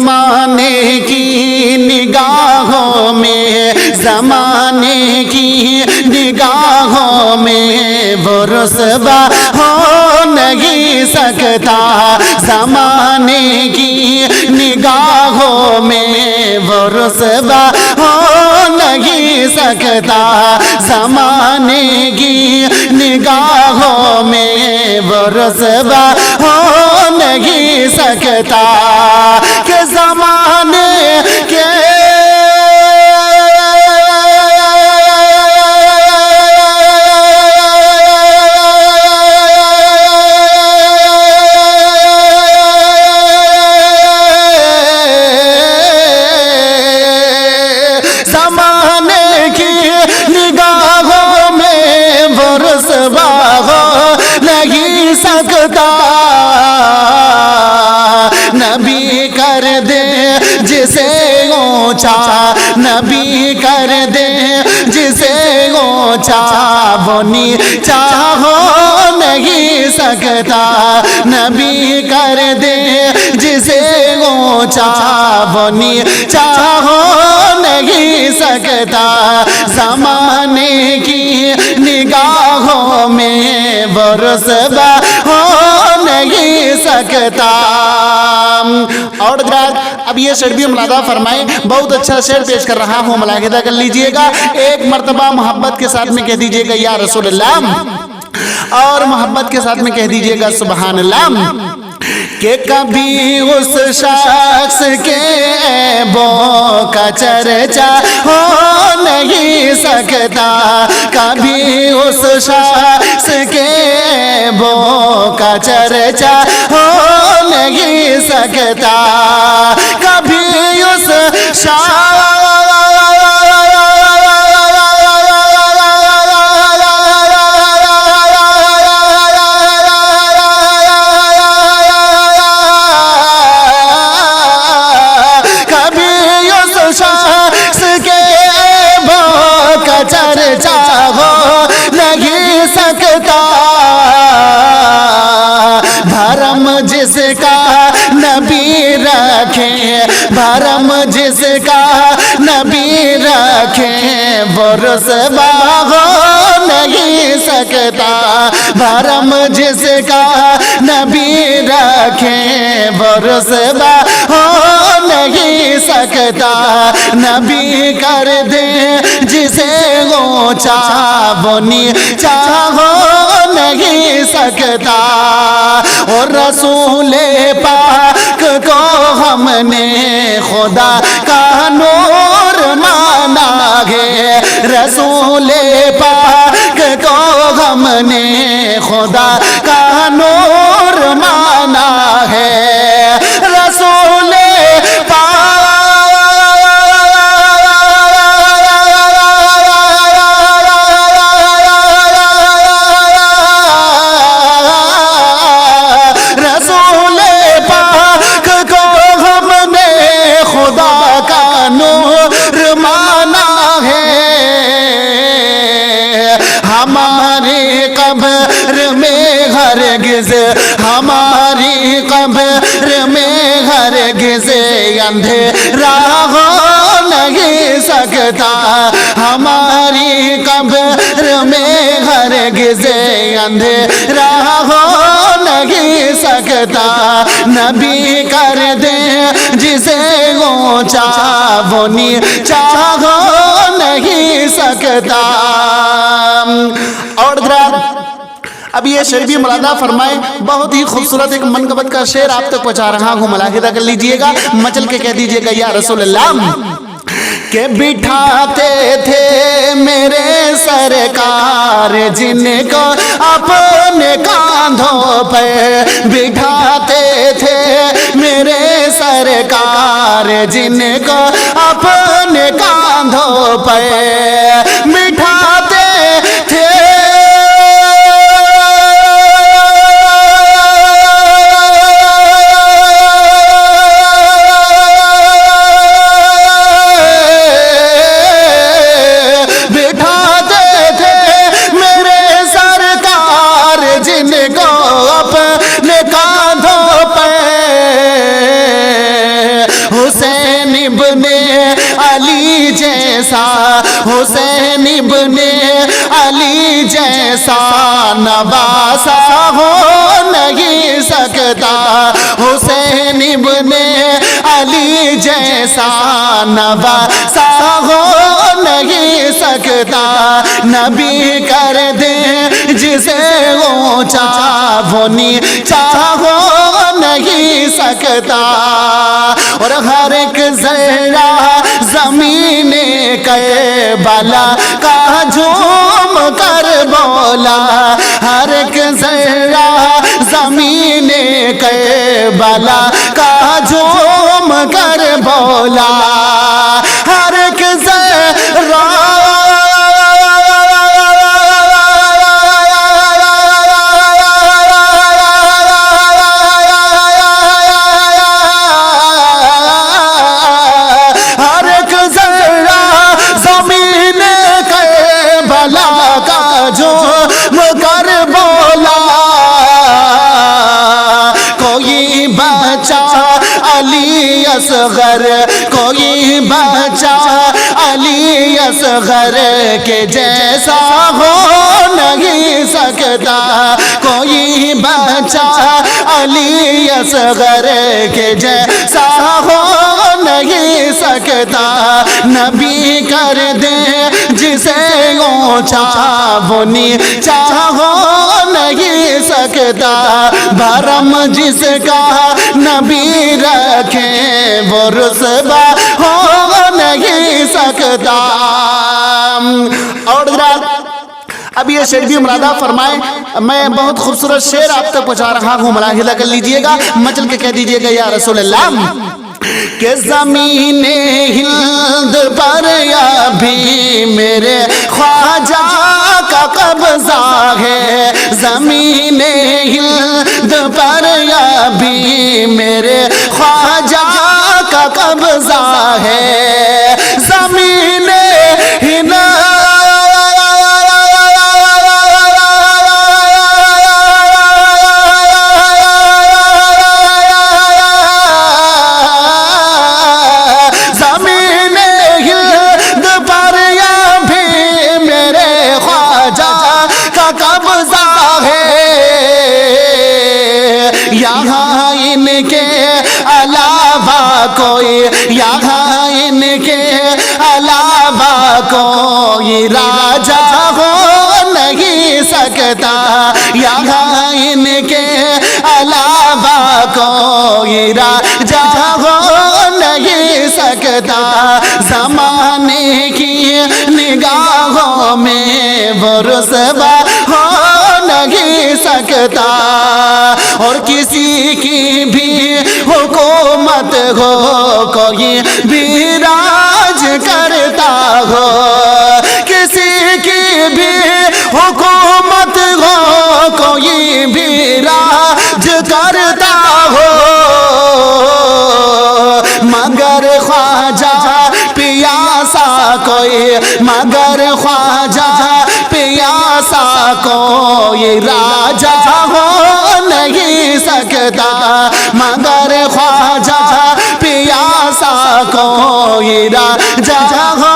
زمانے کی نگاہوں میں، زمانے کی نگاہوں میں وہ رسوا ہو نہیں سکتا، زمانے کی نگاہوں میں وہ رسوا ہو نہیں سکتا، زمانے کی نگاہوں میں وہ رسوا ہو نہیں سکتا کہ زمانے کے نبی کر دے جسے اونچا، نبی کر دے جسے اونچا، وہ نیچا ہو نہیں سکتا، نبی کر دے جسے اونچا، وہ نیچا ہو نہیں سکتا، زمانے کی نگاہوں میں وہ رسوا ہو نہیں سکتا۔ اور اب یہ شعر بھی ملاحظہ فرمائیں، بہت اچھا شعر پیش کر رہا ہوں، ملاحظہ کر لیجئے گا، ایک مرتبہ محبت کے ساتھ میں کہہ دیجئے گا یا رسول اللہ، اور محبت کے ساتھ میں کہہ دیجئے گا سبحان اللہ، کہ کبھی اس شخص کے عیبوں کا چرچا ہو نہیں سکتا، کبھی اس شخص کے عیبوں کا چرچا ہو نہیں سکتا، کبھی اس چرچا ہو نہیں سکتا، بھرم جس کا نبی رکھے، بھرم جس کا نبی رکھے، وہ رسوا ہو نہیں سکتا، بھرم جس کا نبی رکھے، وہ رسوا ہو نہیں سکتا، نبی کر دے جسے اونچا، وہ نیچا ہو نہیں سکتا، اور رسول پاک کو ہم نے خدا کا نور مانا ہے، رسول پاک کو ہم نے خدا کا نور مانا ہے، رسول ہماری قبر میں ہرگز، ہماری قبر میں ہرگز اندھیرا ہو نہیں سکتا، ہماری قبر میں ہرگز اندھیرا ہو نہیں سکتا، نبی کر دے جسے اونچا، وہ نیچا ہو نہیں سکتا۔ اور اب یہ شعر بھی ملاحظہ فرمائیں، بہت ہی خوبصورت ایک منقبت کا شعر آپ تک پہنچا رہا ہوں، ملاحظہ کر لیجئے گا، مچل کے کہہ دیجئے گا یا رسول اللہ، کہ بٹھاتے تھے میرے سرکار جن کو اپنے کاندھوں پہ، بٹھاتے تھے میرے سرکار جن کو اپنے کاندھوں پہ، بٹھاتے تھے حسین ابن علی جیسا، حسین ابن علی جیسا نواسا ہو نہیں سکتا، حسین ابن علی جیسا نواسا ہو نہیں سکتا، نبی کر دے جسے اونچا وہ نیچا ہو نہیں سکتا، اور ہر ایک ذرہ زمین کربلا کا جھوم کر بولا، ہر ایک ذرہ زمین کربلا کا جھوم کر بولا، ہر ایک ذرہ علی اصغر، کوئی بچہ علی اصغر کے جیسا ہو نہیں سکتا، کوئی بچہ علی اصغر کے جیسا ہو نہیں سکتا، نبی کر دے جسے اونچا وہ نیچا ہو نہیں سکتا، بھرم جس کا نبی رکھے وہ رسوا ہو نہیں سکتا۔ اور اب یہ شعر بھی مرادہ فرمائیں، میں بہت خوبصورت شعر آپ تک پہنچا رہا ہوں، ملاحظہ کر لیجئے گا، مچل کے کہہ دیجئے گا یا رسول اللہ کہ زمین ہند پر ابھی میرے خواجہ کا قبضہ ہے، زمین ہند پر ابھی میرے خواجہ کا قبضہ ہے، زمین ہند یہاں ان کے علاوہ کوئی، یہاں ان کے علاوہ کوئی راجہ ہو نہیں سکتا، یہاں ان کے علاوہ کوئی راجہ ہو نہیں سکتا، زمانے کی نگاہوں میں وہ رسوا ہو نہیں سکتا، اور کسی کی بھی حکومت ہو کوئی بھی راج کرتا ہو، کسی کی بھی حکومت ہو کوئی بھی راج کرتا ہو، مگر خواجہ پیاسا کوئی، مگر خواجہ پیاسا کوئی راجہ ہو نہیں سکتا، مگر خواجہ پیاسا کوئی راجہ ہو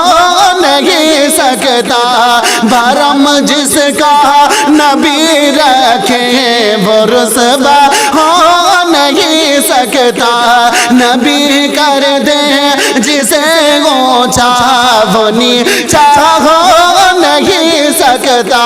نہیں سکتا، بھرم جس کا نبی رکھے وہ رسوا ہو نہیں سکتا، نبی کر دے جسے اونچا وہ نیچا ہو نہیں سکتا۔